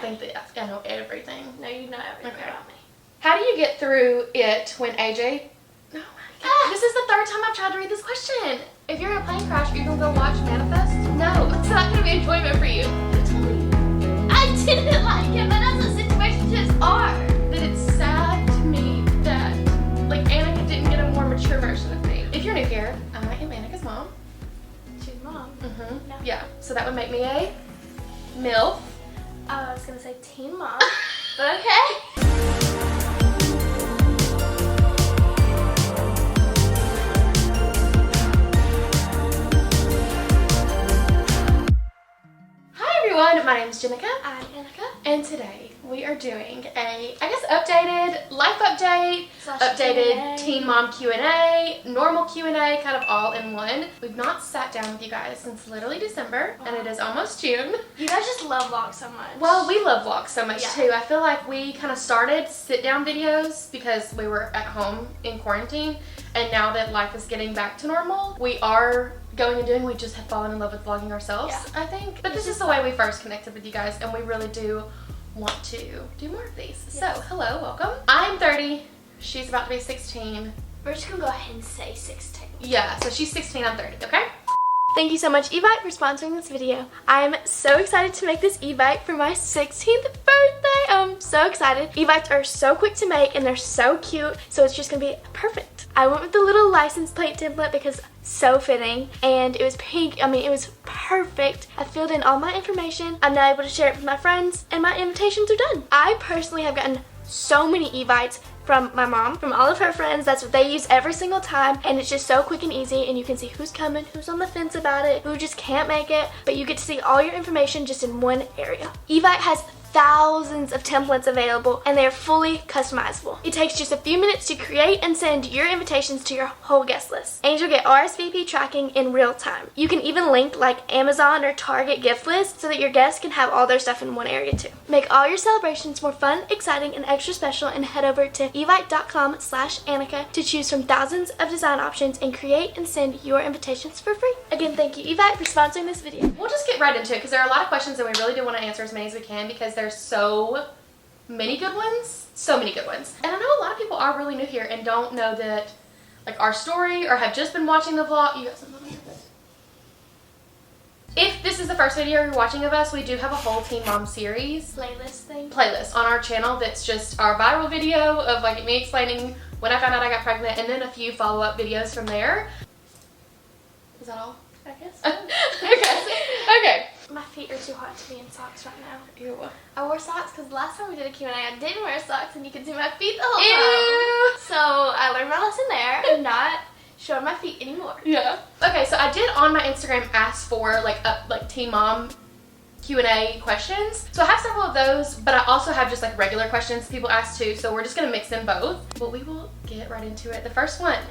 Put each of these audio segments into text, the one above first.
think that I know everything. No, you know everything about me. How do you get through it when AJ... No, this is the third time I've tried to read this question. If you're in a plane crash, are you going to go watch Manifest? No, it's not going to be enjoyment for you. I didn't like it, but that's what situationships are. That it's sad to me that, like, Annika didn't get a more mature version of me. If you're new here, I am Annika's mom. She's mom. Yeah, so that would make me a MILF. I was going to say teen mom, but okay. My name is Jennica. I'm Annika. And today we are doing a, updated life update, updated Q&A. Teen Mom Q&A, normal Q&A, kind of all in one. We've not sat down with you guys since literally December, and it is almost June. You guys just love vlogs so much. Well, we love vlogs so much too. I feel like we kind of started sit-down videos because we were at home in quarantine, and now that life is getting back to normal, we are going and doing, we just have fallen in love with vlogging ourselves, I think. But this is the way we first connected with you guys, and we really do want to do more of these. Yes. So, hello, welcome. I'm 30, she's about to be 16. We're just gonna go ahead and say 16. Yeah, so she's 16, I'm 30, okay? Thank you so much, Evite, for sponsoring this video. I'm so excited to make this Evite for my 16th birthday. I'm so excited. Evites are so quick to make and they're so cute, so it's just gonna be perfect. I went with the little license plate template because so fitting, and it was pink. I mean, it was perfect. I filled in all my information. I'm now able to share it with my friends, and my invitations are done. I personally have gotten so many Evites from my mom, from all of her friends. That's what they use every single time, and it's just so quick and easy, and you can see who's coming, who's on the fence about it, who just can't make it, but you get to see all your information just in one area. Evite has thousands of templates available, and they are fully customizable. It takes just a few minutes to create and send your invitations to your whole guest list, and you'll get RSVP tracking in real time. You can even link like Amazon or Target gift lists so that your guests can have all their stuff in one area too. Make all your celebrations more fun, exciting, and extra special, and head over to evite.com/Annika to choose from thousands of design options and create and send your invitations for free. Again, thank you, Evite, for sponsoring this video. We'll just get right into it because there are a lot of questions and we really do want to answer as many as we can because there's so many good ones. So many good ones. And I know a lot of people are really new here and don't know that, like, our story or have just been watching the vlog. You got something on here? If this is the first video you're watching of us, we do have a whole Teen Mom series playlist on our channel that's just our viral video of like me explaining when I found out I got pregnant, and then a few follow-up videos from there. Is that all? I guess. Okay. My feet are too hot to be in socks right now. Ew. I wore socks because last time we did a Q&A, I didn't wear socks and you could see my feet the whole time. So I learned my lesson there. I'm not showing my feet anymore. Yeah. Okay, so I did on my Instagram ask for like Teen Mom Q&A questions. So I have several of those, but I also have just like regular questions people ask too. So we're just gonna mix them both. But we will get right into it. The first one.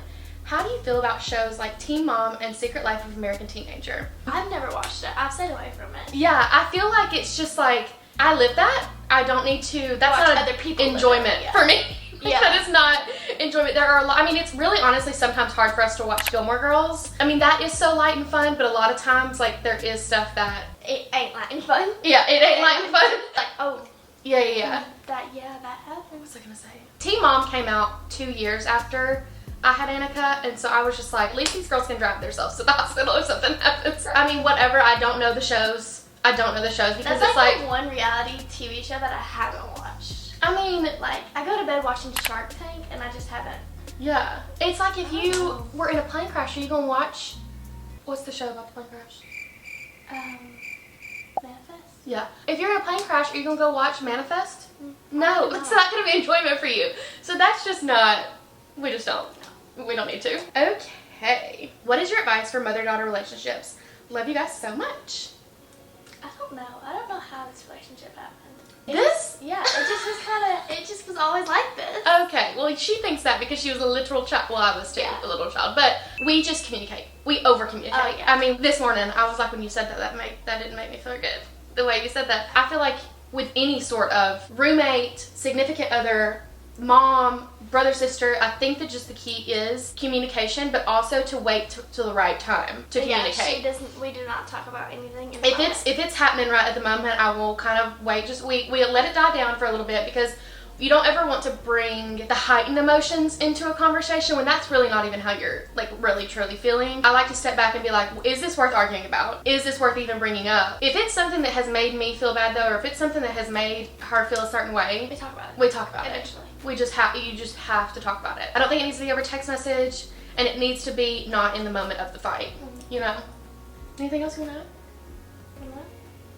How do you feel about shows like Teen Mom and Secret Life of American Teenager? I've never watched it. I've stayed away from it. Yeah, I feel like it's just like, I live that. I don't need to, that's watch not other people enjoyment for me. Yeah. That is not enjoyment. There are a lot, I mean, it's really honestly sometimes hard for us to watch Gilmore Girls. I mean, that is so light and fun, but a lot of times, like, there is stuff that... It ain't light and fun. Yeah, it ain't light and fun. Like, oh. Yeah. That happened. What was I gonna say? Teen Mom came out 2 years after I had Annika, and so I was just like, at least these girls can drive themselves to the hospital if something happens. I mean, whatever, I don't know the shows. Because that's it's like the one reality TV show that I haven't watched. I mean, like, I go to bed watching Shark Tank, and I just haven't. Yeah. It's like if you were in a plane crash, are you gonna watch, what's the show about the plane crash? Manifest? Yeah. If you're in a plane crash, are you gonna go watch Manifest? No, it's not gonna be enjoyment for you. So that's just not, we just don't. We don't need to. Okay. What is your advice for mother-daughter relationships? Love you guys so much. I don't know. I don't know how this relationship happened. Yeah, it just was always like this. Okay, well, she thinks that because she was a literal child. Well, I was too, a little child. But we just communicate. We over-communicate. Oh, yeah. I mean, this morning, I was like, when you said that didn't make me feel good. The way you said that. I feel like with any sort of roommate, significant other, mom, brother, sister, I think that just the key is communication, but also to wait till the right time to communicate. We do not talk about anything in if it's happening right at the moment, I will kind of wait. Just we let it die down for a little bit, because you don't ever want to bring the heightened emotions into a conversation when that's really not even how you're like really truly feeling. I like to step back and be like, is this worth arguing about? Is this worth even bringing up? If it's something that has made me feel bad though, or if it's something that has made her feel a certain way, we talk about it. We talk about eventually. You just have to talk about it. I don't think it needs to be over text message, and it needs to be not in the moment of the fight. You know? Anything else you want to add?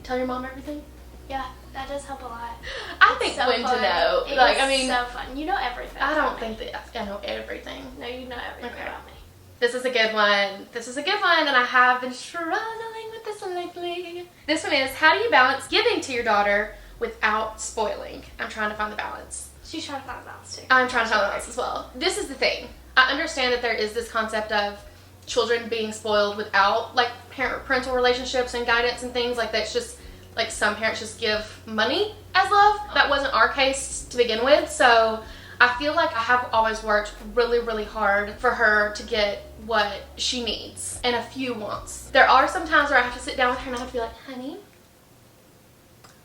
Tell your mom everything? Yeah, that does help a lot. I think so when to know. Like, I mean, so fun. You know everything. I don't think that I know everything. No, you know everything about me. This is a good one. This is a good one, and I have been struggling with this one lately. This one is, how do you balance giving to your daughter without spoiling? I'm trying to find the balance. She's trying to find the balance too. I'm trying to find the balance as well. This is the thing. I understand that there is this concept of children being spoiled without like parental relationships and guidance and things like that. It's just like some parents just give money as love. That wasn't our case to begin with, so I feel like I have always worked really, really hard for her to get what she needs and a few wants. There are some times where I have to sit down with her and I have to be like, honey,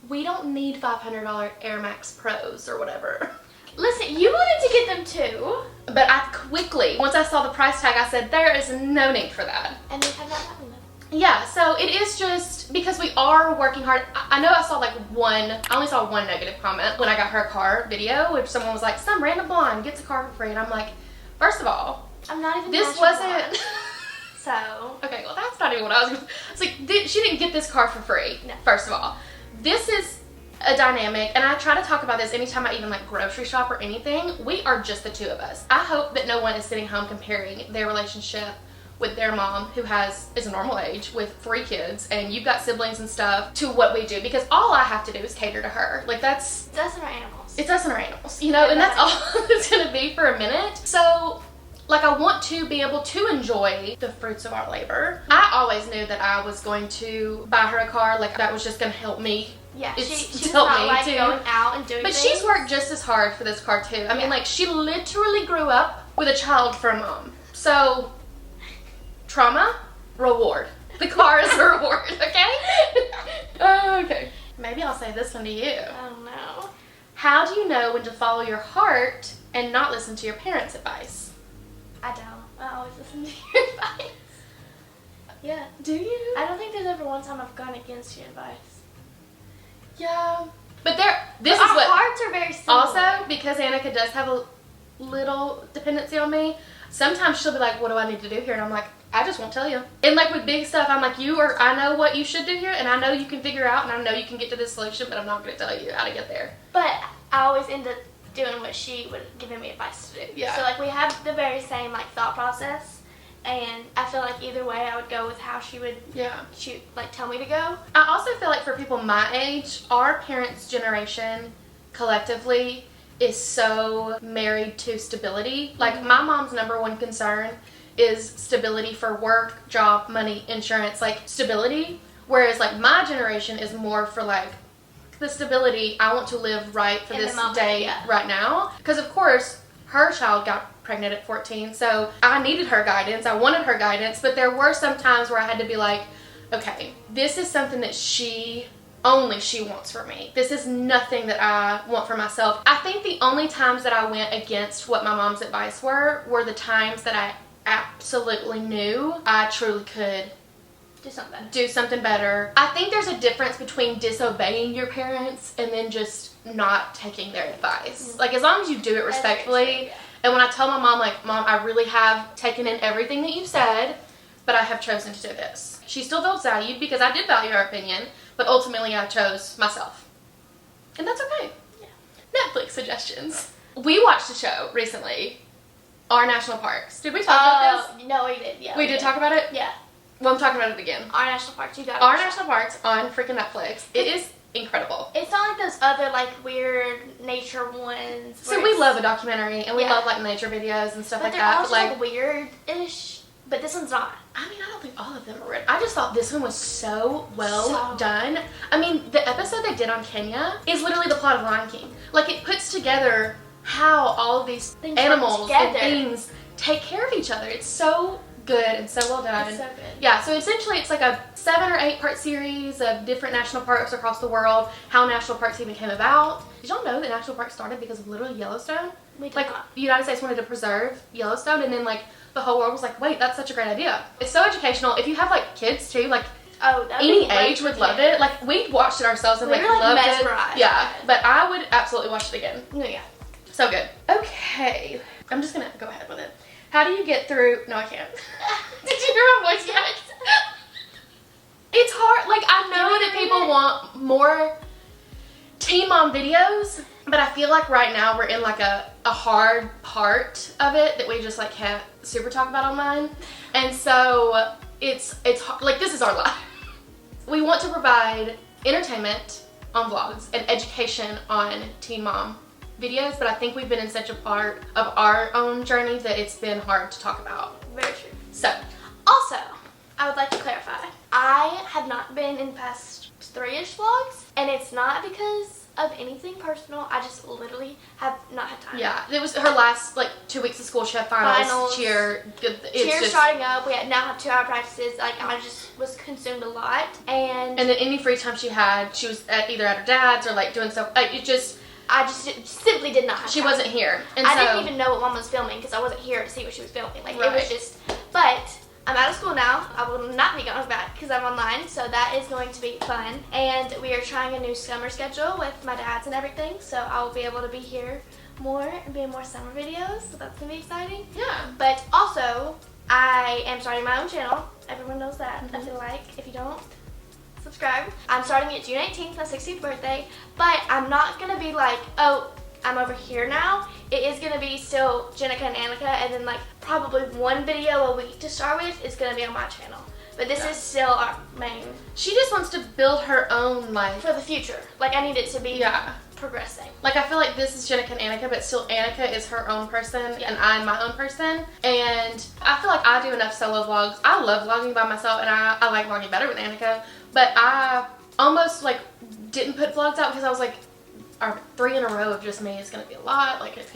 we don't need $500 Air Max Pros or whatever. Listen, you wanted to get them too. But I quickly, once I saw the price tag, I said, there is no need for that. And they have not gotten them. Yeah, so it is just because we are working hard. I know I saw like I only saw one negative comment when I got her car video, which someone was like, some random blonde gets a car for free. And I'm like, first of all, I'm not even this wasn't. So. Okay, well, that's not even what I was going to. It's like, she didn't get this car for free, no. First of all. This is a dynamic, and I try to talk about this anytime I even like grocery shop or anything. We are just the two of us. I hope that no one is sitting home comparing their relationship with their mom, who is a normal age with 3 kids, and you've got siblings and stuff, to what we do, because all I have to do is cater to her. Like, that's... It's us and our animals. It's us and our animals, you know, and that's all it's gonna be for a minute. So, like, I want to be able to enjoy the fruits of our labor. I always knew that I was going to buy her a car, like, that was just gonna help me. Yeah, she's not like going out and doing But things. she's worked just as hard for this car, too. I mean, like, she literally grew up with a child for a mom. So... trauma, reward. The car is a reward, okay? Okay. Maybe I'll say this one to you. I don't know. How do you know when to follow your heart and not listen to your parents' advice? I don't. I always listen to your advice. Yeah. Do you? I don't think there's ever one time I've gone against your advice. Yeah. But this our is what... hearts are very similar. Also, because Annika does have a little dependency on me, sometimes she'll be like, what do I need to do here? And I'm like, I just won't tell you. And like with big stuff, I'm like, I know what you should do here, and I know you can figure out, and I know you can get to this solution, but I'm not going to tell you how to get there. But I always end up doing what she would give me advice to do. Yeah. So like we have the very same like thought process, and I feel like either way I would go with how she would tell me to go. I also feel like for people my age, our parents' generation collectively is so married to stability. Like my mom's number one concern is stability for work, job, money, insurance, like stability. Whereas like my generation is more for like the stability, I want to live right for this day right now. Because of course, her child got pregnant at 14, so I needed her guidance, I wanted her guidance, but there were some times where I had to be like, okay, this is something that only she wants for me. This is nothing that I want for myself. I think the only times that I went against what my mom's advice were the times that I absolutely knew I truly could do something better. I think there's a difference between disobeying your parents and then just not taking their advice. Like, as long as you do it respectfully. And when I tell my mom, like, Mom, I really have taken in everything that you've said, but I have chosen to do this. She still feels valued because I did value her opinion, but ultimately I chose myself. And that's okay. Yeah. Netflix suggestions. We watched a show recently, Our National Parks. Did we talk about this? No, we did. Yeah, we did talk about it? Yeah. Well, I'm talking about it again. Our National Parks. You got it. Our National Parks on freaking Netflix. It is incredible. It's not like those other like weird nature ones. So we love a documentary and we love like nature videos and stuff like that. But they're also like weird-ish. But this one's not. I mean, I don't think all of them are weird. I just thought this one was so well done. I mean, the episode they did on Kenya is literally the plot of Lion King. Like, it puts together how all of these Things animals work and together. things take care of each other. It's so good and so well done. It's so good. Yeah, so essentially it's like a 7 or 8 part series of different national parks across the world, how national parks even came about. Did y'all know that national parks started because of literally Yellowstone? We did Like, not. the United States wanted to preserve Yellowstone, and then like the whole world was like, wait, that's such a great idea. It's so educational. If you have like kids too, like Oh, that'd any be great age for would love kids. it. Like, we watched it ourselves and We like were, like, loved mesmerized it. Yeah, by it. but I would absolutely watch it again. No, yeah. So good. Okay, I'm just gonna go ahead with it. How do you get through? No, I can't. Did you hear my voice yet? It's hard. Like, I know that people want more teen mom videos, but I feel like right now we're in like a hard part of it that we just like can't super talk about online, and so it's hard. Like, this is our life. We want to provide entertainment on vlogs and education on teen mom videos, but I think we've been in such a part of our own journey that it's been hard to talk about. Very true. So, Also, I would like to clarify. I have not been in the past 3-ish vlogs, and it's not because of anything personal. I just literally have not had time. yeah, it was her last like 2 weeks of school. She had finals. Cheer. Cheer starting up. We now have 2-hour practices. Like, I just was consumed a lot, and And then any free time she had, she was either at her dad's or like doing stuff. Like, I just simply did not have she time. wasn't here, and I so didn't even know what Mom was filming because I wasn't here to see what she was filming. Like, it Right. was just, but I'm out of school now. I will not be going back because I'm online, so that is going to be fun. And we are trying a new summer schedule with my dad's and everything, so I will be able to be here more and be in more summer videos, so that's going to be exciting. yeah. But also, I am starting my own channel. Everyone knows that, I feel like. If you don't, subscribe. I'm starting it June 18th, my 16th birthday, but I'm not going to be like, oh, I'm over here now. It is going to be still Jennica and Annika, and then like probably one video a week to start with is going to be on my channel. But this is still our main She just wants to build her own life. for the future. Like, I need it to be Yeah. progressing. Like, I feel like this is Jennica and Annika, but still Annika is her own person, Yeah. and I'm my own person. And I feel like I do enough solo vlogs. I love vlogging by myself, and I like vlogging better with Annika. But I almost like didn't put vlogs out because I was like, our 3 in a row of just me is going to be a lot. Like, if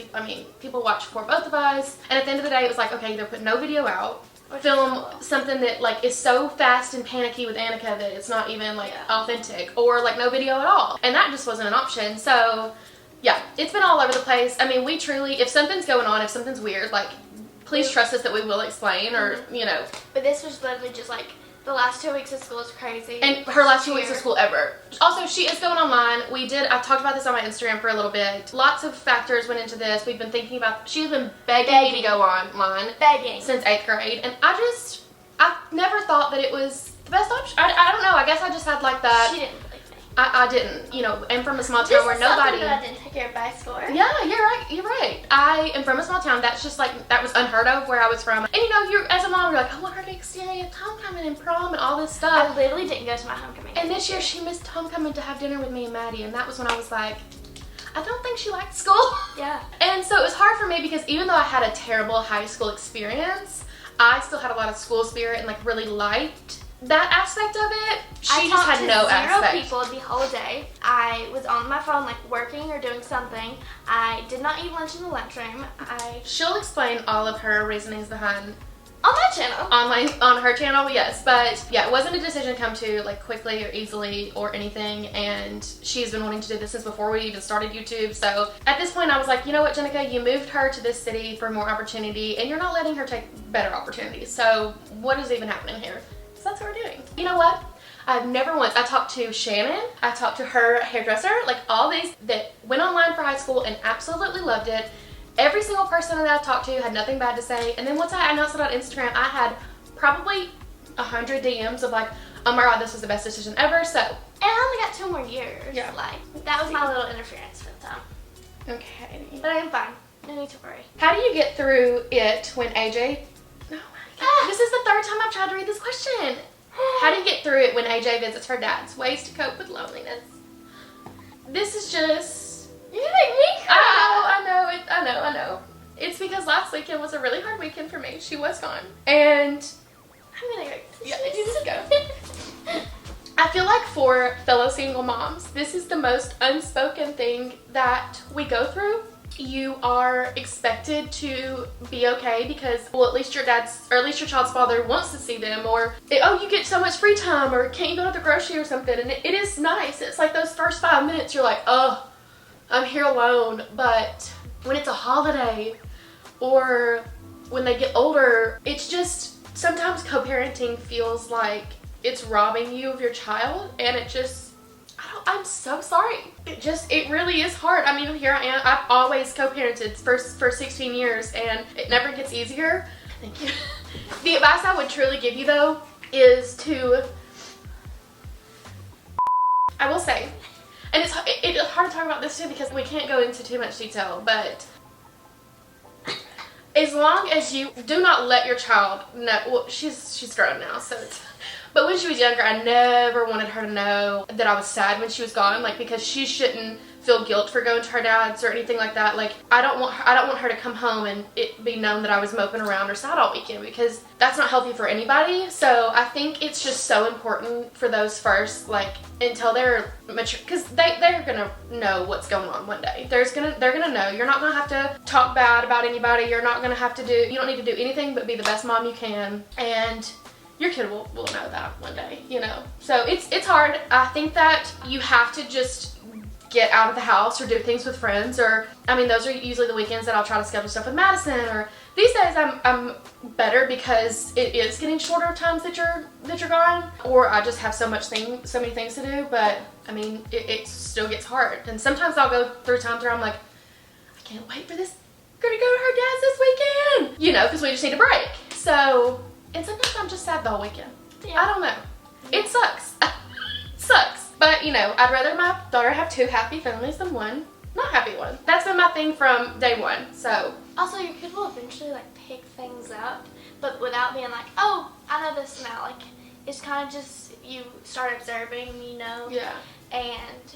people watch for both of us. And at the end of the day, it was like, okay, either put no video out, Or film just- something that like is so fast and panicky with Annika that it's not even like authentic, or like no video at all. And that just wasn't an option. So yeah, it's been all over the place. I mean, we truly, if something's going on, if something's weird, like, please trust us that we will explain, or you know. But this was literally just like, the last 2 weeks of school is crazy. And her last 2 weeks of school ever. Also, she is going online. I talked about this on my Instagram for a little bit. Lots of factors went into this. We've been thinking about, she's been begging me to go online Begging. since 8th grade. And I never thought that it was the best option. I don't know. I guess I just had like that. She didn't believe me. I didn't, you know, I'm from a small This town where is something nobody. that I didn't take your advice for. Yeah, you're right. I am from a small town. That's just like, that was unheard of where I was from. And you know, you're as a mom, you're like, I want her to experience homecoming and prom and all this stuff. I literally didn't go to my homecoming. And this year she missed homecoming to have dinner with me and Maddie, and that was when I was like, I don't think she liked school. Yeah. And so it was hard for me because even though I had a terrible high school experience, I still had a lot of school spirit and like really liked that aspect of it. She just had no aspect. People the whole day. I was on my phone like working or doing something. I did not eat lunch in the lunchroom. She'll explain all of her reasonings behind On my channel. online on her channel, yes, but yeah, it wasn't a decision come to like quickly or easily or anything, and she's been wanting to do this since before we even started YouTube. So at this point I was like, you know what, Jennica, you moved her to this city for more opportunity and you're not letting her take better opportunities, so what is even happening here? So that's what we're doing. You know what, I've never once, I talked to Shannon, I talked to her hairdresser, like all these that went online for high school and absolutely loved it. Every single person that I talked to had nothing bad to say. And then once I announced it on Instagram, I had probably 100 DMs of like, oh my god, this was the best decision ever. So, And I only got 2 more years. Yeah. Like, that was my little interference for the time. okay. But I am fine. No need to worry. How do you get through it when AJ... No, this is the 3rd time I've tried to read this question. How do you get through it when AJ visits her dad's? Ways to cope with loneliness. This is just... You make me cry. I know. It's because last weekend was a really hard weekend for me. She was gone. And I'm gonna go. yeah, you just go. I feel like for fellow single moms, this is the most unspoken thing that we go through. you are expected to be okay because, well, at least your child's father wants to see them, or, oh, you get so much free time, or can't you go to the grocery or something, and it is nice. It's like those first 5 minutes you're like, oh, I'm here alone. But when it's a holiday or when they get older, it's just, sometimes co-parenting feels like it's robbing you of your child, and it just, I'm so sorry. It really is hard. I mean, here I am. I've always co-parented for 16 years, and it never gets easier. Thank you. The advice I would truly give you, though, is to, I will say, and it's hard to talk about this too because we can't go into too much detail, but as long as you do not let your child know, well, she's grown now, so it's, but when she was younger, I never wanted her to know that I was sad when she was gone, like, because she shouldn't feel guilt for going to her dad's or anything like that. Like, I don't want her to come home and it be known that I was moping around or sad all weekend, because that's not healthy for anybody. So I think it's just so important for those first, like, until they're mature, because they're gonna know what's going on one day. They're gonna know. You're not gonna have to talk bad about anybody. You're not gonna have to you don't need to do anything but be the best mom you can, and your kid will know that one day, you know. So it's hard. I think that you have to just get out of the house or do things with friends, or, I mean, those are usually the weekends that I'll try to schedule stuff with Madison, or these days I'm better because it is getting shorter times that you're gone, or I just have so many things to do. But I mean, it still gets hard, and sometimes I'll go through times where I'm like, I can't wait for this. We're gonna go to her dad's this weekend, you know, because we just need a break. So, and sometimes I'm just sad the whole weekend. Yeah. I don't know. It sucks. It sucks. But, you know, I'd rather my daughter have 2 happy families than 1 not happy one. That's been my thing from day 1, so. Also, your kid will eventually, like, pick things up, but without being like, oh, I know this now. Like, it's kind of just, you start observing, you know. Yeah. And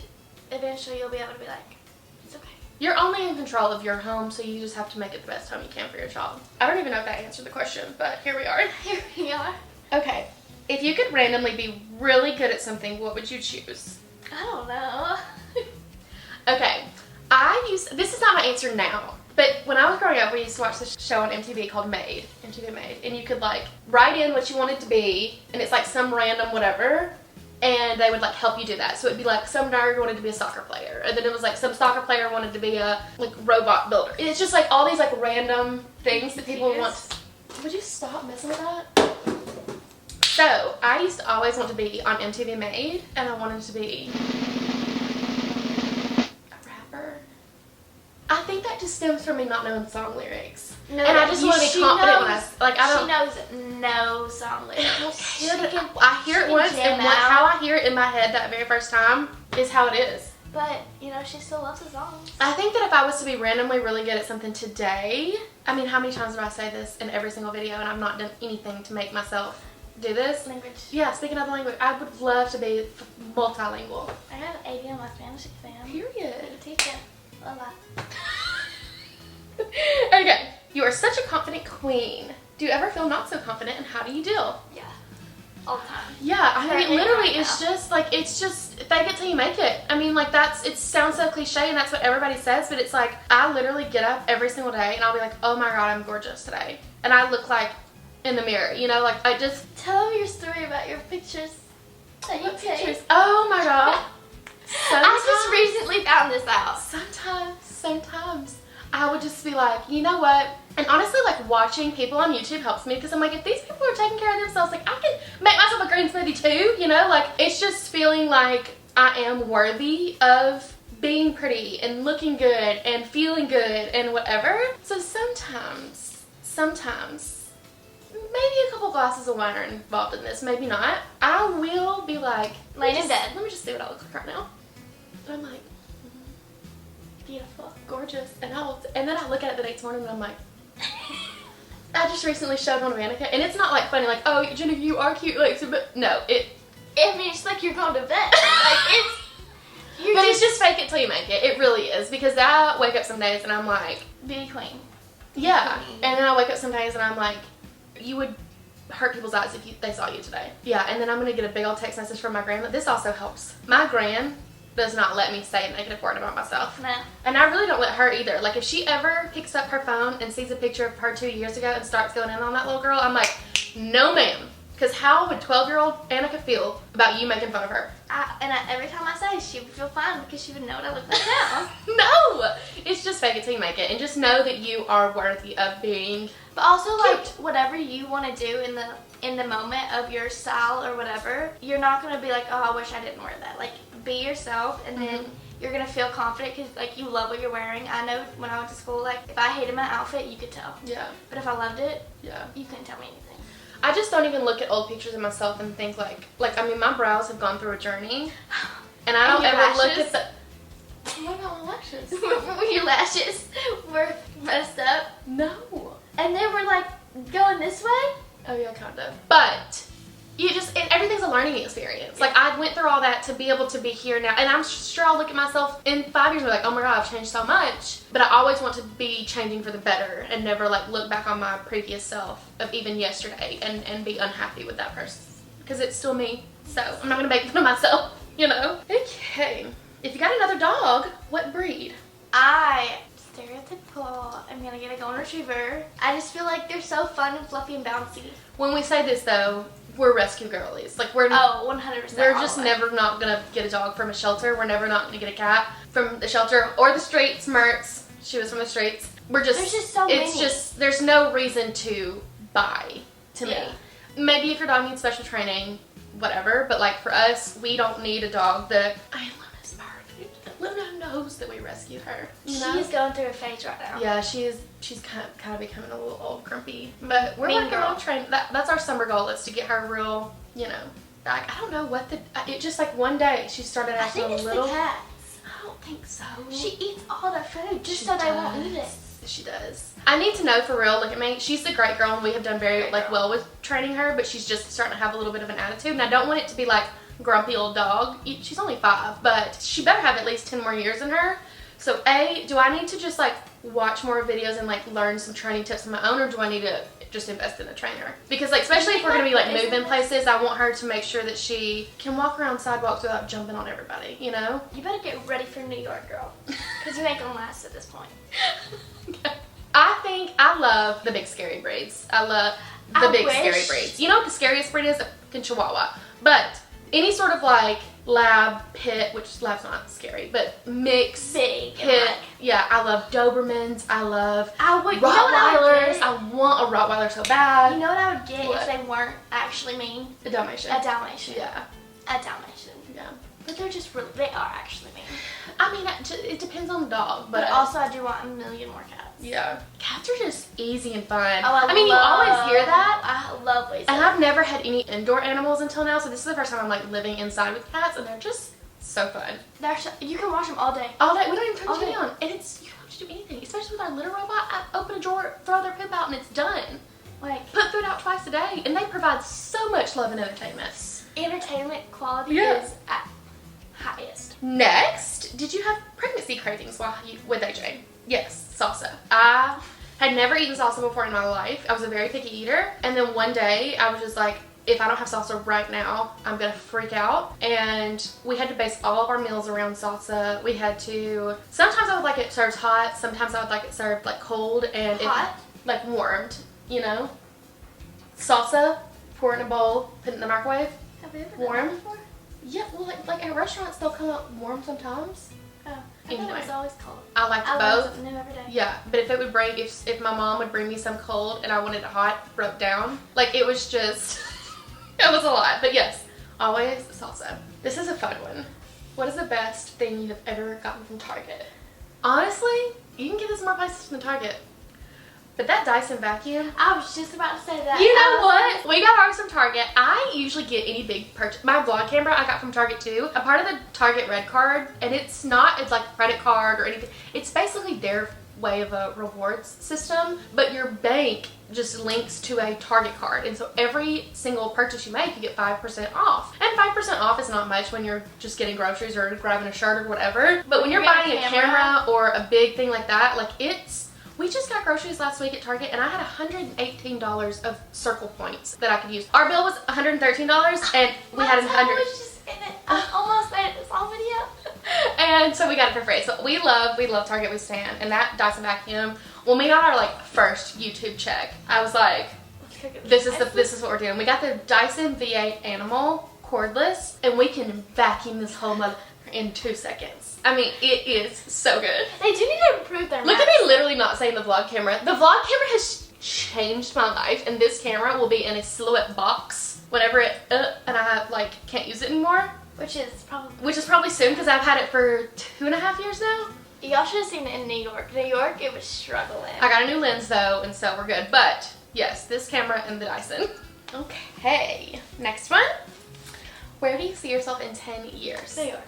eventually you'll be able to be like, it's okay. You're only in control of your home, so you just have to make it the best home you can for your child. I don't even know if that answered the question, but here we are. Here we are. Okay. If you could randomly be really good at something, what would you choose? I don't know. Okay. This is not my answer now, but when I was growing up, we used to watch this show on MTV called MTV Made, and you could, like, write in what you wanted to be, and it's like some random whatever, and they would, like, help you do that. So it'd be like some nerd wanted to be a soccer player, and then it was like some soccer player wanted to be a, like, robot builder. It's just like all these, like, random things that people want. Would you stop messing with that? So I used to always want to be on MTV Made, and I wanted to be a rapper. I think that just stems from me not knowing song lyrics. No, and I just want to be confident when she knows no song lyrics. I hear it once, and how I hear it in my head that very first time is how it is. But, you know, she still loves the songs. I think that if I was to be randomly really good at something today, I mean, how many times do I say this in every single video, and I've not done anything to make myself do this? Language. Yeah, speaking of the language. I would love to be multilingual. I have 80 on my Spanish exam. Period. Teach it. Hola. Okay. You are such a confident queen. Do you ever feel not so confident, and how do you deal? Yeah. All the time. Yeah, I mean, literally, it's just fake it till you make it. I mean, like, it sounds so cliche, and that's what everybody says, but it's like, I literally get up every single day, and I'll be like, oh my God, I'm gorgeous today. And I look like, in the mirror, you know, like, I just. Tell your story about your pictures that you take. Oh my God. I just recently found this out. Sometimes I would just be like, you know what? And honestly, like, watching people on YouTube helps me, because I'm like, if these people are taking care of themselves, like, I can make myself a green smoothie too, you know? Like, it's just feeling like I am worthy of being pretty and looking good and feeling good and whatever. So sometimes, maybe a couple glasses of wine are involved in this, maybe not. I will be like, laying in bed. Let me just see what I look like right now. And I'm like, beautiful, gorgeous, and then I look at it the next morning and I'm like, I just recently showed on Annika, and it's not like funny, like, oh, Jenny, you are cute, like, so, but no, it means like you're going to bed. Like, it's just fake it till you make it. It really is, because I wake up some days and I'm like, be queen. Yeah, and then I wake up some days and I'm like, you would hurt people's eyes if they saw you today. Yeah, and then I'm gonna get a big old text message from my grandma. This also helps. My gran does not let me say a negative word about myself. No. And I really don't let her either. Like, if she ever picks up her phone and sees a picture of her 2 years ago and starts going in on that little girl, I'm like, no ma'am. Because how would 12-year-old Annika feel about you making fun of her? Every time I say it, she would feel fine because she would know what I look like now. No! It's just fake it till you make it. And just know that you are worthy of being But also, like, cute. whatever you want to do in the moment of your style or whatever, you're not going to be like, oh, I wish I didn't wear that. Like, be yourself, and then you're going to feel confident because, like, you love what you're wearing. I know when I went to school, like, if I hated my outfit, you could tell. Yeah. But if I loved it, Yeah. you couldn't tell me anything. I just don't even look at old pictures of myself and think like I mean, my brows have gone through a journey, and I don't your ever look lashes? at the. What about my lashes? When your lashes were messed up, No. and they were, like, going this way. Oh yeah, kind of. But you just everything's a learning experience. Like, I went through all that to be able to be here now, and I'm sure I'll look at myself in 5 years and be like, oh my god, I've changed so much. But I always want to be changing for the better and never like look back on my previous self of even yesterday and be unhappy with that person, because it's still me. So I'm not gonna make fun of myself, you know. Okay, if you got another dog, what breed? Stereotypical. I'm gonna get a golden retriever. I just feel like they're so fun and fluffy and bouncy. When we say this though, we're rescue girlies. Like, we're 100%. we're just never not gonna get a dog from a shelter. We're never not gonna get a cat from the shelter or the streets. Mertz, she was from the streets. We're just, There's just so it's many. just, there's no reason to buy, to me. Maybe if your dog needs special training, whatever, but like for us, we don't need a dog that, I mean, Luna's perfect. Luna knows that we rescued her. You know? She's going through a phase right now. Yeah, she's kind of becoming a little old grumpy, but we're Mean working girl. on training. That's our summer goal, is to get her real, you know, back. I don't know what it just like one day she started I acting think a it's little. the cats. I don't think so. She eats all their food just She so they won't eat it. does. She does. I need to know for real. Look at me. She's the great girl, and we have done very Great like girl. well with training her. But she's just starting to have a little bit of an attitude, and I don't want it to be like grumpy old dog. She's only 5, but she better have at least 10 more years in her. So do I need to just like watch more videos and like learn some training tips on my own, or do I need to just invest in a trainer? Because like, especially if we're gonna be like moving places, I want her to make sure that she can walk around sidewalks without jumping on everybody, you know? You better get ready for New York, girl. Because you ain't gonna last at this point. I think I love the big scary breeds. I love the big scary breeds. You know what the scariest breed is? A fucking Chihuahua. But any sort of like lab, pit, which lab's not scary, but mix, Big. pit. Yeah, I love Dobermans. I love You know what I would Rottweilers. get? I want a Rottweiler so bad. You know what I would get What? if they weren't actually mean? A Dalmatian. A Dalmatian. Yeah. A Dalmatian. Yeah. But they're just really, they are actually mean. I mean, it depends on the dog, But but also I do want a million more cats. yeah. Cats are just easy and fun. Oh, I mean, you always hear that. I love ways. And I've never had any indoor animals until now, so this is the first time I'm like living inside with cats, and they're just so fun. You can watch them all day. All day, we don't even turn All the TV day. on, and it's, you don't have to do anything, especially with our litter robot. I open a drawer, throw their poop out, and it's done. Like, Put food out twice a day, and they provide so much love and entertainment. entertainment quality Yeah. is at highest. Next, did you have pregnancy cravings with AJ? Yes, salsa. I had never eaten salsa before in my life. I was a very picky eater, and then one day I was just like, if I don't have salsa right now, I'm gonna freak out. And we had to base all of our meals around salsa. We had to, sometimes I would like it served hot, sometimes I would like it served like cold and Hot? like warmed, you know? Salsa, pour it in a bowl, put it in the microwave. Have we ever Warm? done that before? Yeah, well, like at restaurants, they'll come out warm sometimes. Oh, I thought Anyway. it was always cold. I liked I learn both. something new every day. Yeah, but if it would bring, if my mom would bring me some cold and I wanted it hot, broke down. Like, it was just, it was a lot. But yes, always salsa. This is a fun one. What is the best thing you have ever gotten from Target? Honestly, you can get this more places than Target. But that Dyson vacuum, I was just about to say that. you know what? We got ours from Target. I usually get any big purchase. My vlog camera I got from Target too. I'm part of the Target Red Card, and it's like a credit card or anything. It's basically their way of a rewards system, but your bank just links to a Target card, and so every single purchase you make, you get 5% off. And 5% off is not much when you're just getting groceries or grabbing a shirt or whatever. But when you're buying a camera or a big thing like that, like we just got groceries last week at Target, and I had $118 of circle points that I could use. Our bill was $113, and we had My $100. toe was just in it. I almost made it this whole video. And so we got it for free. So we love Target, we stand. And that Dyson vacuum, when we got our like first YouTube check, I was like, this is what we're doing. We got the Dyson V8 Animal cordless, and we can vacuum this whole mother in 2 seconds. I mean, it is so good. They do need to improve their Look at me literally not saying the vlog camera. The vlog camera has changed my life, and this camera will be in a silhouette box whenever it, and I like can't use it anymore. Which is probably soon, because I've had it for 2.5 years now. Y'all should have seen it in New York. New York, it was struggling. I got a new lens though, and so we're good. But yes, this camera and the Dyson. Okay, next one. Where do you see yourself in 10 years? New York.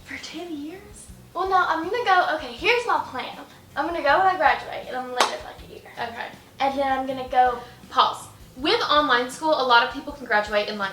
For 10 years? Well, no, I'm gonna go, okay, here's my plan. I'm gonna go when I graduate, and I'm gonna live there for like a year. Okay. And then I'm gonna go. Pause. With online school, a lot of people can graduate in like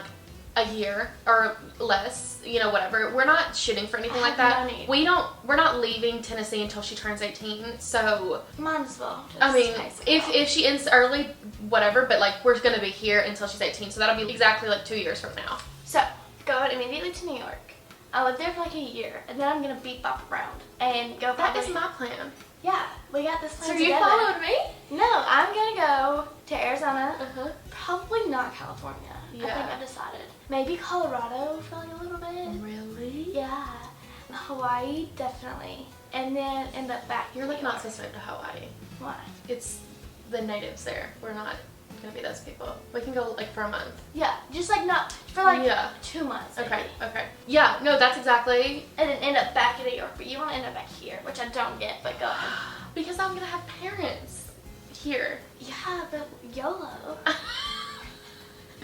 a year or less, you know, whatever. We're not shooting for anything like that. Money. We're not leaving Tennessee until she turns 18, so Might as well. I mean, if she ends early, whatever, but like we're gonna be here until she's 18, so that'll be exactly like 2 years from now. So, go immediately to New York. I'll live there for like a year, and then I'm gonna beep bop around and go. That is my plan. Yeah, we got this plan So together. you followed me? No, I'm gonna go to Arizona. Uh-huh. Probably not California. Yeah. I think I decided. Maybe Colorado for like a little bit. Really? Yeah. Hawaii, definitely. And then end up back. You're like not supposed to move to Hawaii. Why? It's the natives there. We're not gonna be those people. We can go like for a month. Yeah, just like not for like Yeah. 2 months. Okay, Maybe. okay. Yeah, no, that's exactly. And then end up back in New York, but you want to end up back here, which I don't get. But go ahead. Because I'm gonna have parents here. Yeah, but YOLO.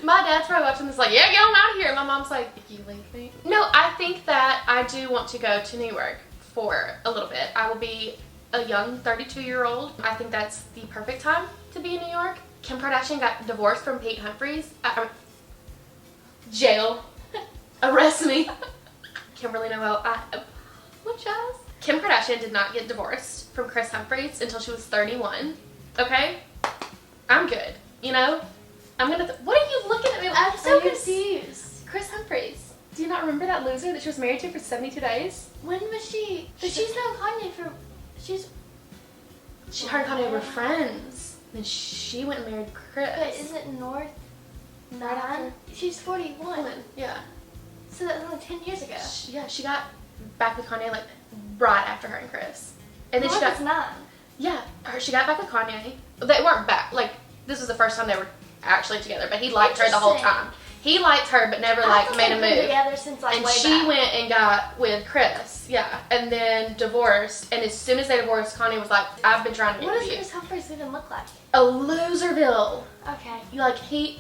My dad's probably watching this like, yeah, get on out of here. My mom's like, you leave me. No, I think that I do want to go to New York for a little bit. I will be a young 32-year-old. I think that's the perfect time to be in New York. Kim Kardashian got divorced from Pete Humphries. Jail. Arrest me. Kimberly Noel, I apologize. Kim Kardashian did not get divorced from Chris Humphries until she was 31. Okay? I'm good. You know? I'm gonna. What are you looking at me? I'm so confused. Chris Humphries. Do you not remember that loser that she was married to for 72 days? When was she? But she's known Kanye for. Her and Kanye were friends. Then she went and married Chris. But is it North 9? She's 41. Yeah. So that was only 10 years ago. She got back with Kanye like right after her and Chris. And then North she got. is 9. Yeah, she got back with Kanye. They weren't back. Like, this was the first time they were actually together, but he liked her the whole time. He liked her, but never like made a move. Together since like and way she back. went and got with Chris, yeah, and then divorced. And as soon as they divorced, Kanye was like, "I've been trying to get What with does you." Chris Humphries even look like? A Loserville. Okay. You like he?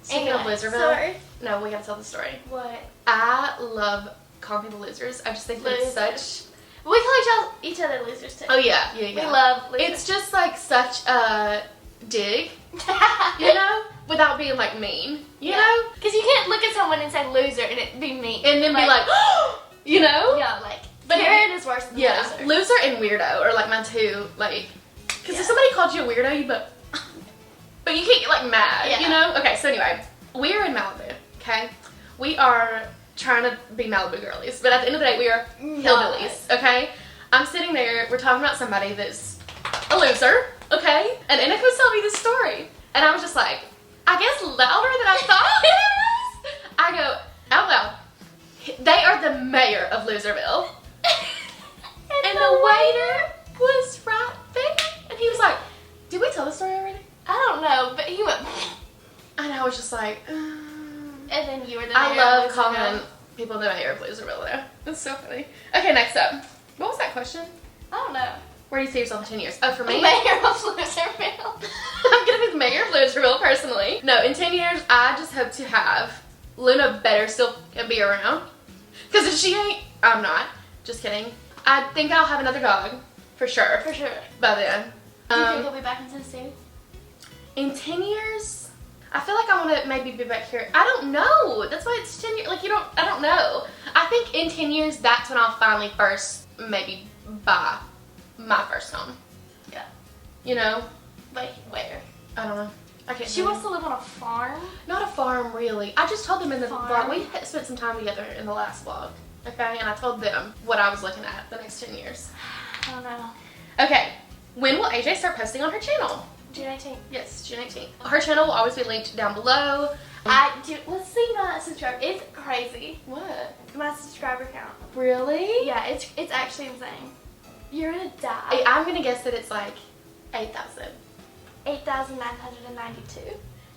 Speaking of Loserville, sorry. no, we gotta tell the story. What? I love calling people losers. I just think that it's such. We call each other losers too. Oh yeah. We love losers. It's just like such a dig, you know, without being like mean, you know? Because you can't look at someone and say loser and it be mean. And then be like, you know? Yeah, like, but Karen is worse than loser. Loser and weirdo are like my two, like, because if somebody called you a weirdo, but you can't get like mad, you know? Okay, so anyway, we're in Malibu, okay? We are trying to be Malibu girlies, but at the end of the day, we are hillbillies, okay? I'm sitting there, we're talking about somebody that's a loser, okay? And Annika was telling me this story, and I was just like, I guess louder than I thought it was. I go, out loud, they are the mayor of Loserville. and the waiter was right there, and he was like, did we tell the story already? I don't know, but he went. And I was just like, And then you were the mayor I love of calling Loserville. people the mayor of Loserville though. It's so funny. Okay, next up. What was that question? I don't know. Where do you see yourself in 10 years? Oh, for me? Mayor of Loserville. I'm gonna be the mayor of Loserville personally. No, in 10 years, I just hope to have Luna better still be around. Because if she ain't, I'm not. Just kidding. I think I'll have another dog. For sure. For sure. By then. Do you think he'll be back in Tennessee? In 10 years, I feel like I want to maybe be back here. I don't know. That's why it's 10 years. Like, I don't know. I think in 10 years, that's when I'll finally maybe buy my first home. Yeah. You know? Wait, where? I don't know. I can't. She wants to live on a farm. Not a farm, really. I just told them in the Farm? vlog. We had spent some time together in the last vlog. Okay, and I told them what I was looking at the next 10 years. I don't know. Okay, when will AJ start posting on her channel? June 18th. Yes, June 18th. Her channel will always be linked down below. Let's see my subscriber. It's crazy. What? My subscriber count. Really? Yeah, it's actually insane. You're gonna die. Hey, I'm gonna guess that it's like 8,000. 8,992.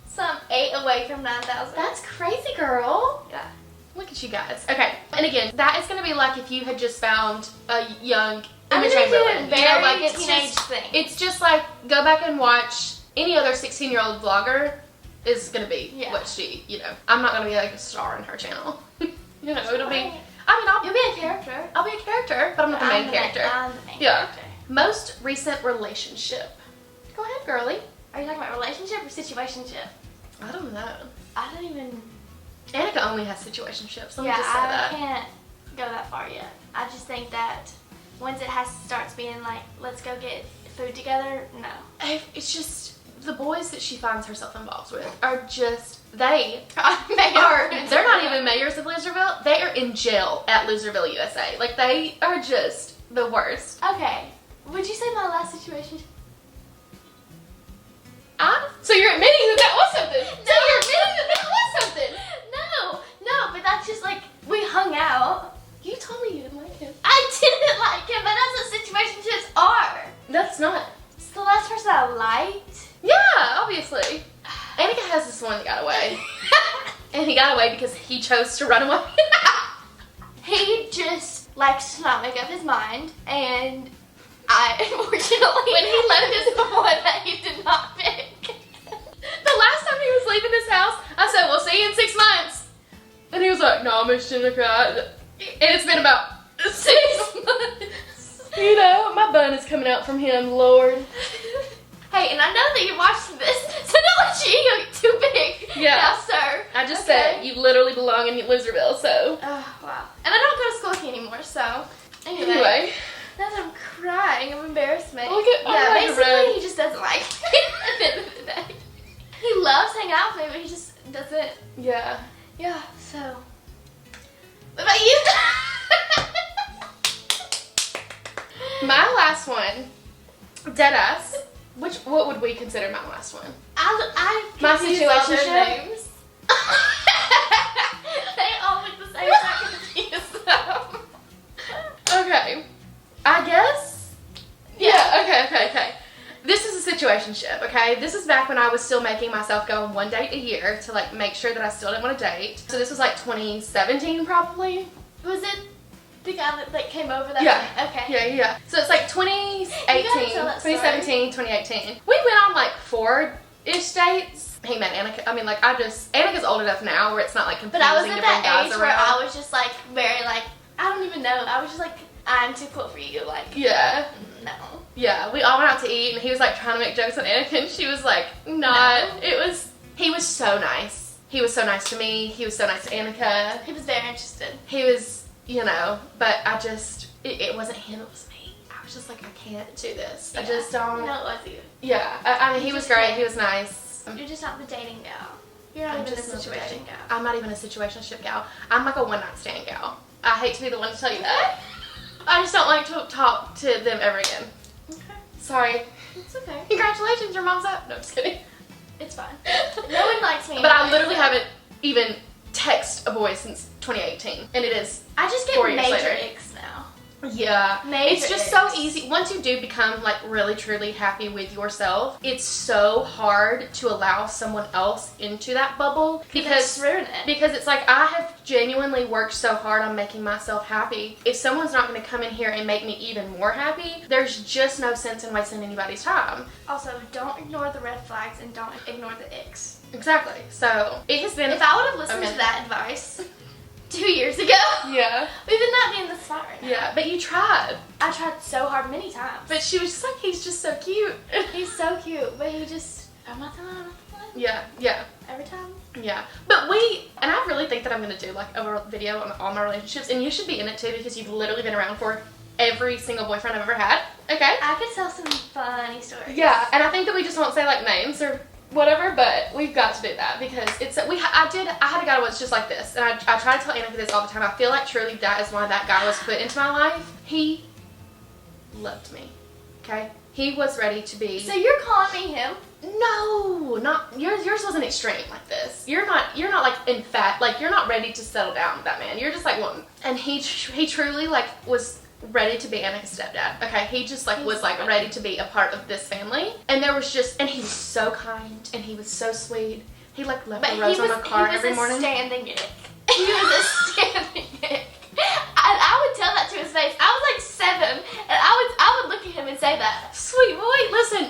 So I'm 8 away from 9,000. That's crazy, girl. Yeah. Look at you guys. Okay, and again, that is gonna be like if you had just found a young I'm Image gonna do Chamberlain. a very teenage thing. It's just like, go back and watch any other 16-year-old vlogger is gonna be what she, I'm not gonna be like a star in her channel. It'll be, You'll be a character. I'll be a character, but I'm not the main character. I'm the main character. Most recent relationship. Go ahead, girly. Are you talking about relationship or situationship? I don't know. I don't even... Annika only has situationships. Let me Yeah, just say I that. can't go that far yet. I just think that once it starts being like, let's go get food together, no. It's just, the boys that she finds herself involved with are just, they're not even mayors of Loserville. They are in jail at Loserville, USA. Like, they are just the worst. Okay, would you say my last situation? So you're admitting that was something? So you're admitting that was something? No, but that's just like, we hung out. You told me you didn't like him. I didn't like him, but that's what situationships are. That's not. It's the last person I liked. Yeah, obviously. Annika has this one that got away. And he got away because he chose to run away. He just likes to not make up his mind, and unfortunately, when he left his one that he did not pick. The last time he was leaving this house, I said, we'll see you in 6 months. And he was like, no, Miss Jennica. And it's been about 6 months. My bun is coming out from him, Lord. Hey, and I know that you're watching this, so don't let your ego get too big. Yeah. Now, sir. I just said, you literally belong in Loserville, so. Oh, wow. And I don't go to school with you anymore, so. Anyway. Now that I'm crying of embarrassment. Look at basically, he just doesn't like me at the end of the day. He loves hanging out with me, but he just doesn't. Yeah. Yeah, so. What about you? My last one, deadass. What would we consider my last one? My situationship. Names. They all look the same, so I confuse them. Okay. I guess. Yeah, okay. This is a situationship, okay? This is back when I was still making myself go on 1 date a year to like make sure that I still didn't want to date. So this was like 2017 probably. Was it the guy that came over that Yeah. day? Okay. Yeah. So it's like 2018, 2017, 2018. We went on like 4-ish dates. He met Annika. I mean, like, Annika's old enough now where it's not like confusing But I was to at bring that guys age around. where I was just like very like, I don't even know. I was just like, I'm too cool for you. Like, Yeah. no. Yeah, we all went out to eat and he was like trying to make jokes on Annika and she was like, not. No. He was so nice. He was so nice to me. He was so nice to Annika. He was very interested. He was, but I just, it wasn't him, it was me. I was just like, I can't do this. Yeah. I just don't. No, it was you. Yeah, I mean, he was great. He was nice. You're just not the dating gal. You're not even a situation gal. I'm not even a situationship gal. I'm like a one-night stand gal. I hate to be the one to tell you that. I just don't like to talk to them ever again. Okay. Sorry. It's okay. Congratulations, your mom's up. No, just kidding. It's fine. No one likes me. But I literally haven't even texted a boy since 2018. And it is I just get 4 years major later. icks now. Yeah. Major it's just icks. so easy. Once you do become like really truly happy with yourself, it's so hard to allow someone else into that bubble because it's like I have genuinely worked so hard on making myself happy. If someone's not going to come in here and make me even more happy, there's just no sense in wasting anybody's time. Also, don't ignore the red flags and don't ignore the icks. Exactly. So it has been. If I would have listened to that advice 2 years ago, yeah, we would not be in this spot right now. Yeah, but you tried. I tried so hard many times. But she was just like, he's just so cute. He's so cute, but he just, I'm not the one. Yeah. Every time. Yeah. But and I really think that I'm going to do like a video on all my relationships, and you should be in it too because you've literally been around for every single boyfriend I've ever had. Okay? I could tell some funny stories. Yeah, and I think that we just won't say like names or whatever, but we've got to do that because I had a guy once just like this, and I try to tell Annika this all the time. I feel like truly that is why that guy was put into my life. He loved me, okay? He was ready to be. So you're calling me him? No, not yours. Yours wasn't extreme like this. You're not like in fact, like you're not ready to settle down with that man. You're just like wanting, and he truly like was ready to be Annika's stepdad. Okay, he just like was like ready to be a part of this family, and there was just, and he was so kind and he was so sweet. He like left a rose on my car every morning. Standing it. He was a standing it. And I would tell that to his face. I was like 7, and I would look at him and say that. Sweet boy, listen,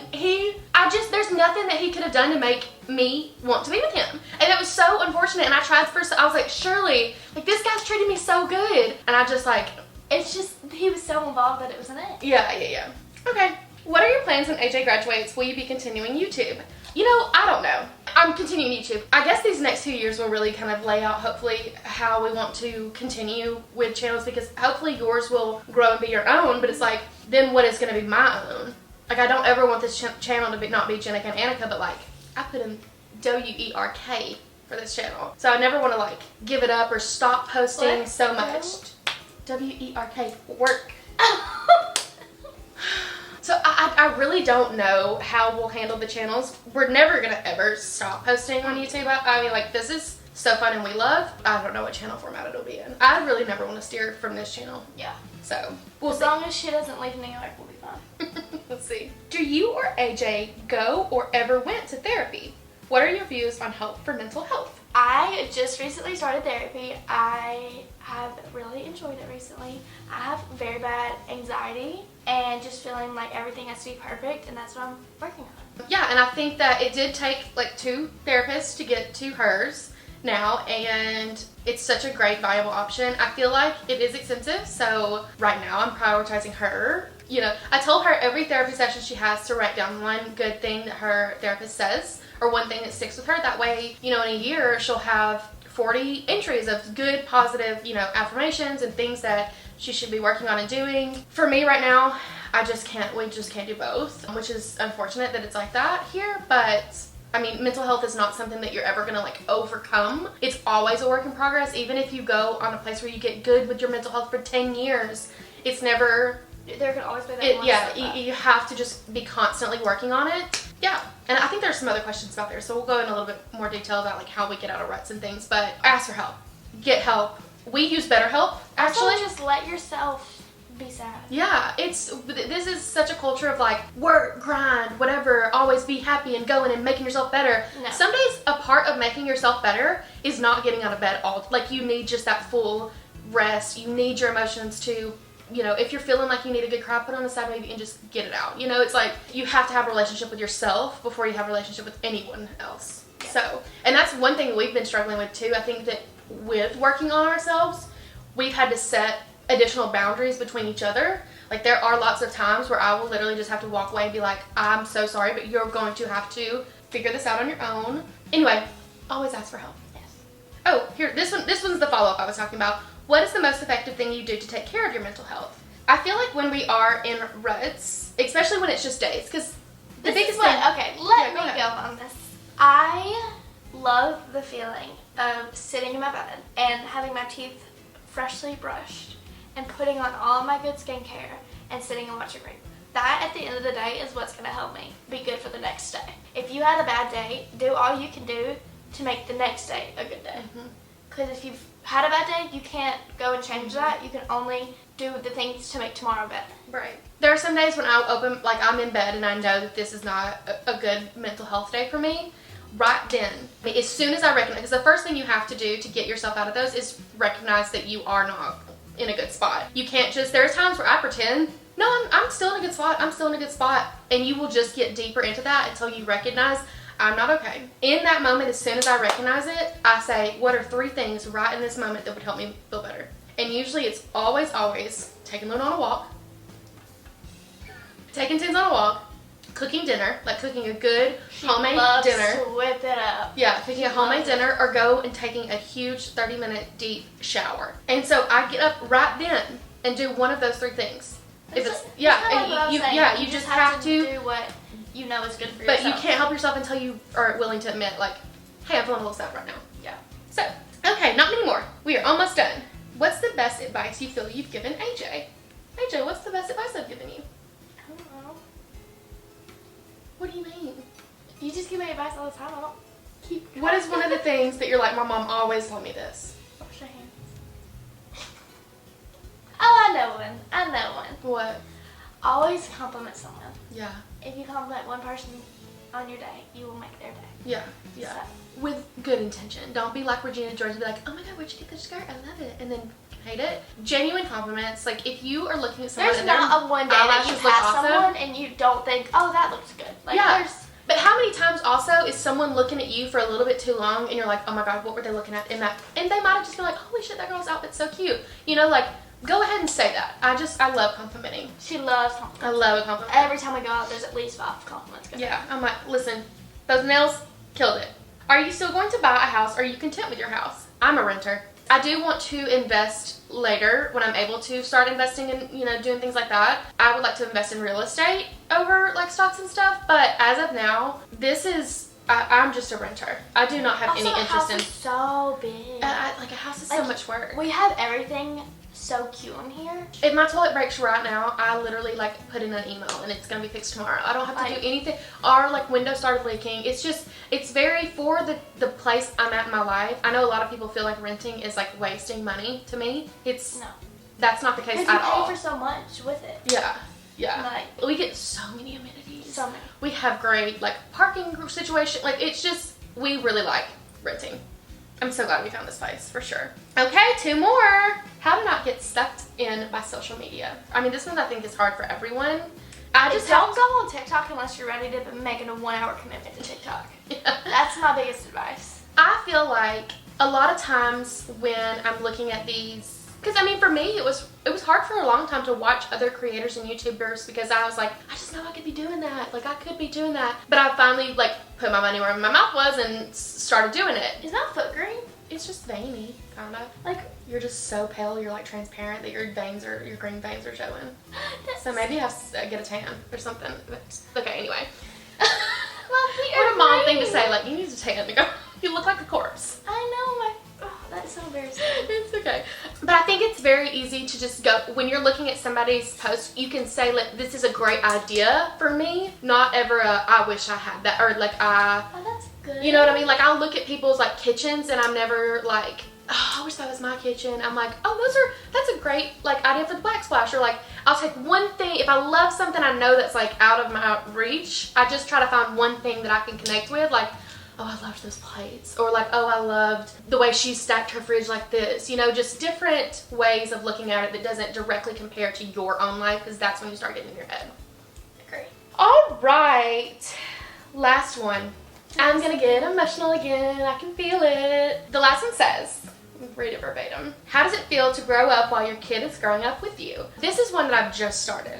there's nothing that he could have done to make me want to be with him. And it was so unfortunate, and I tried first, I was like, surely, like this guy's treating me so good. And I just like, it's just, he was so involved that it was an it. Yeah. Okay, what are your plans when AJ graduates? Will you be continuing YouTube? You know, I don't know. I'm continuing YouTube. I guess these next 2 years will really kind of lay out, hopefully, how we want to continue with channels, because hopefully yours will grow and be your own, but it's like, then what is going to be my own? Like, I don't ever want this channel to not be Jennica and Annika, but like, I put in WERK for this channel. So I never want to like give it up or stop posting so much. WERK, work. So I really don't know how we'll handle the channels. We're never gonna ever stop posting on YouTube. I mean, like, this is so fun and we love. I don't know what channel format it'll be in. I really never want to steer from this channel. Yeah. So as long as she doesn't leave New York, we'll be fine. Let's see. Do you or AJ go or ever went to therapy? What are your views on help for mental health? I just recently started therapy. I have really enjoyed it recently. I have very bad anxiety and just feeling like everything has to be perfect, and that's what I'm working on. Yeah, and I think that it did take like 2 therapists to get to hers now, and it's such a great, viable option. I feel like it is expensive, so right now I'm prioritizing her. You know, I told her every therapy session she has to write down one good thing that her therapist says, or one thing that sticks with her. That way, you know, in a year she'll have 40 entries of good, positive, you know, affirmations and things that she should be working on and doing. For me right now, we just can't do both, which is unfortunate that it's like that here, but I mean, mental health is not something that you're ever gonna like overcome. It's always a work in progress. Even if you go on a place where you get good with your mental health for 10 years, it's never, there could always be that one yeah, step up. you have to just be constantly working on it. Yeah, and I think there's some other questions about there, so we'll go in a little bit more detail about like how we get out of ruts and things, but ask for help. Get help. We use BetterHelp, actually. Also, just let yourself be sad. Yeah, this is such a culture of like work, grind, whatever, always be happy and going and making yourself better. No. Some days a part of making yourself better is not getting out of bed like you need just that full rest. You need your emotions to, you know, if you're feeling like you need a good cry, put on the side maybe and just get it out. You know, it's like you have to have a relationship with yourself before you have a relationship with anyone else. Yeah. So, and that's one thing we've been struggling with too. I think that with working on ourselves, we've had to set additional boundaries between each other. Like, there are lots of times where I will literally just have to walk away and be like, I'm so sorry, but you're going to have to figure this out on your own. Anyway, always ask for help. Yes. Oh, here, this one's the follow-up I was talking about. What is the most effective thing you do to take care of your mental health? I feel like when we are in ruts, especially when it's just days, because the biggest thing... Okay, let me go on this. I love the feeling of sitting in my bed and having my teeth freshly brushed and putting on all of my good skincare and sitting and watching a movie. That, at the end of the day, is what's going to help me be good for the next day. If you had a bad day, do all you can do to make the next day a good day. Because if you've had a bad day, you can't go and change that. You can only do the things to make tomorrow better. Right. There are some days when I'm in bed and I know that this is not a good mental health day for me. Right then, as soon as I recognize, because the first thing you have to do to get yourself out of those is recognize that you are not in a good spot. You can't just, there's times where I pretend, no, I'm still in a good spot, I'm still in a good spot, and you will just get deeper into that until you recognize I'm not okay. In that moment, as soon as I recognize it, I say, what are 3 things right in this moment that would help me feel better? And usually it's always taking Luna on a walk, taking Tins on a walk, cooking dinner, like cooking a good homemade dinner. To whip it up. Yeah, cooking a homemade dinner, or go and taking a huge 30-minute deep shower. And so I get up right then and do one of those 3 things. If it's you just have to do what you know is good for but yourself. you can't help yourself until you are willing to admit, like, hey, I'm feeling a little sad right now. Yeah. So, okay, not many more. We are almost done. What's the best advice you feel you've given AJ? AJ, what's the best advice I've given you? I don't know. What do you mean? You just give me advice all the time. I don't keep. What is one of the things that you're like, my mom always told me this? Wash your hands. Oh, I know one. What? Always compliment someone. Yeah. If you compliment one person on your day, you will make their day. Yeah. Yeah. So. With good intention. Don't be like Regina George and be like, oh my god, where'd you get this skirt? I love it. And then hate it. Genuine compliments. Like, if you are looking at someone There's and not a one day that you eyelashes look pass awesome, someone and you don't think, oh, that looks good. Like, yeah. there's. But how many times also is someone looking at you for a little bit too long and you're like, oh my god, what were they looking at in that? And they might have just been like, holy shit, that girl's outfit's so cute. You know, like, go ahead and say that. I love complimenting. She loves compliments. I love a compliment. Every time we go out, there's at least 5 compliments. Yeah, I'm like, listen, those nails killed it. Are you still going to buy a house or are you content with your house? I'm a renter. I do want to invest later when I'm able to start investing in, you know, doing things like that. I would like to invest in real estate over like stocks and stuff, but as of now, this is, I'm just a renter. I do not have Also, any a interest house in, is so big. like a house is so Like, much work. We have everything so cute in here. If my toilet breaks right now, I literally like put in an email and it's gonna be fixed tomorrow. I don't have to do anything. Our like window started leaking. It's just, it's very, for the place I'm at in my life. I know a lot of people feel like renting is like wasting money. To me, it's, No. That's not the case Because you at all. pay for so much with it. Yeah, yeah. Like, We get so many amenities. so many. We have great like parking situation. Like, it's just, we really like renting. I'm so glad we found this place, for sure. Okay, 2 more. How to not get sucked in by social media. I mean, this one I think is hard for everyone. I just don't go on TikTok unless you're ready to make it a 1-hour commitment to TikTok. Yeah. That's my biggest advice. I feel like a lot of times when I'm looking at these, because I mean, for me, it was hard for a long time to watch other creators and YouTubers because I was like, I just know I could be doing that. Like, I could be doing that. But I finally like put my money where my mouth was and started doing it. Is my foot green? It's just veiny, kind of. Like, You're just so pale, you're like transparent that your green veins are showing. that's So maybe you have to get a tan or something. But, okay, anyway. my feet What are a mom thing to green. say, like, you need to tan to go. You look like a corpse. I know, oh, that's so embarrassing. It's okay. But I think it's very easy to just go, when you're looking at somebody's post, you can say, like, this is a great idea for me, not ever a, I wish I had that, or like, Oh, that's good. you know what I mean? Like, I'll look at people's, like, kitchens, and I'm never, like, oh, I wish that was my kitchen. I'm like, oh, that's a great, like, idea for the backsplash, or, like, I'll take one thing, if I love something I know that's, like, out of my reach, I just try to find one thing that I can connect with, like, oh, I loved those plates. Or like, oh, I loved the way she stacked her fridge like this. You know, just different ways of looking at it that doesn't directly compare to your own life, because that's when you start getting in your head. Great. All right. Last one. I'm going to get emotional again. I can feel it. The last one says, read it verbatim. How does it feel to grow up while your kid is growing up with you? This is one that I've just started.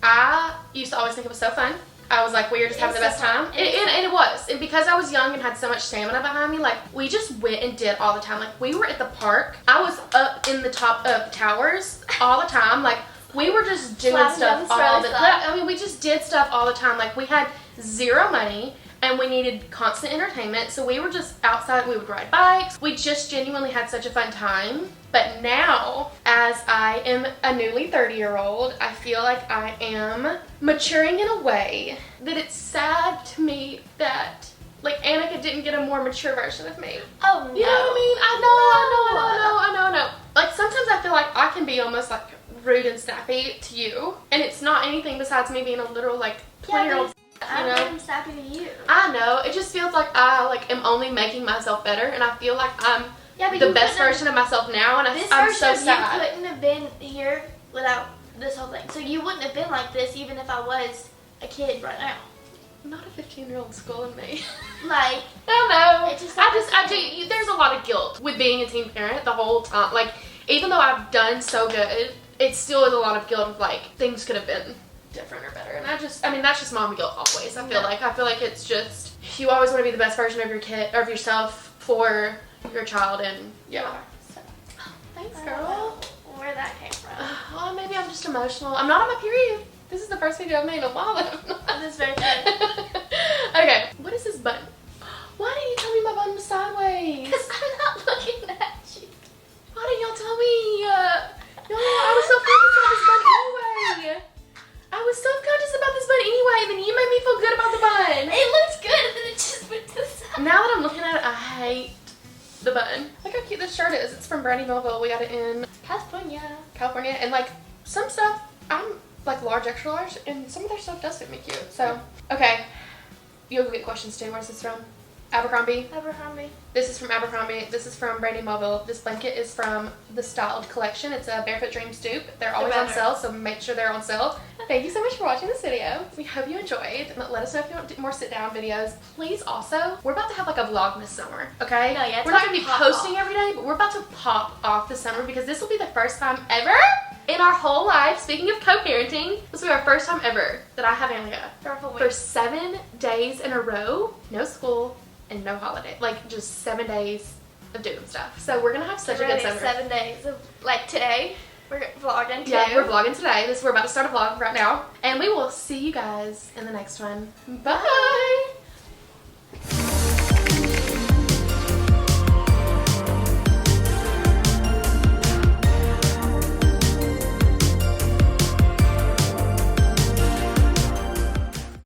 I used to always think it was so fun. I was like, we were just having the best time. And it was. And because I was young and had so much stamina behind me, like, we just went and did all the time. Like, we were at the park. I was up in the top of the towers all the time. Like, we were just doing stuff all the time. I mean, we just did stuff all the time. Like, we had zero money and we needed constant entertainment. So we were just outside. We would ride bikes. We just genuinely had such a fun time. But now, as I am a newly 30-year-old, I feel like I am maturing in a way that it's sad to me that, like, Annika didn't get a more mature version of me. Oh, no. You know what I mean? I know. Like, sometimes I feel like I can be almost, like, rude and snappy to you, and it's not anything besides me being a literal, like, 20-year-old. I'm You know? snappy to you. I know. It just feels like I, like, am only making myself better, and I feel like I'm Yeah, but the you best couldn't have- version of myself now, and This I'm version so of you sad. couldn't have been here without this whole thing. So you wouldn't have been like this even if I was a kid right now. Not a 15-year-old schooling me. Like, I don't know. It just I do. There's a lot of guilt with being a teen parent the whole time. Like, even though I've done so good, it still is a lot of guilt of like things could have been different or better. And I mean, that's just mom guilt always. I feel like it's just you always want to be the best version of your kid or of yourself for your child, and yeah. So, Thanks, I don't girl. know where that came from. Well, maybe I'm just emotional. I'm not on my period. This is the first video I've made in a while that I'm not. This is very fun. Okay, what is this button? Why didn't you tell me my button was sideways? Because I'm not looking at you. Why didn't y'all tell me? No, I was so conscious about this button anyway. I was self-conscious about this button anyway, and then you made me feel good about the button. It looks good, and then it just went to the side. Now that I'm looking at it, I hate the button. Look how cute this shirt is. It's from Brandy Melville. We got it in California. And like some stuff, I'm like large, extra large, and some of their stuff does fit me cute. So, okay. You'll go get questions too. Where's this from? Abercrombie. Abercrombie. This is from Abercrombie. This is from Brandy Melville. This blanket is from the Styled Collection. It's a Barefoot Dreams dupe. They're always on sale, so make sure they're on sale. Thank you so much for watching this video. We hope you enjoyed. Let us know if you want more sit-down videos. Please also, we're about to have like a vlogmas summer, okay? No, yeah, we're not going to be posting every day, but we're about to pop off this summer because this will be the first time ever in our whole life, speaking of co-parenting, this will be our first time ever that I have Annika for 7 days in a row. No school and no holiday. Like just 7 days of doing stuff. So we're gonna have such a good summer. 7 days of, like today, we're vlogging too. Yeah, we're vlogging today. We're about to start a vlog right now. And we will see you guys in the next one. Bye!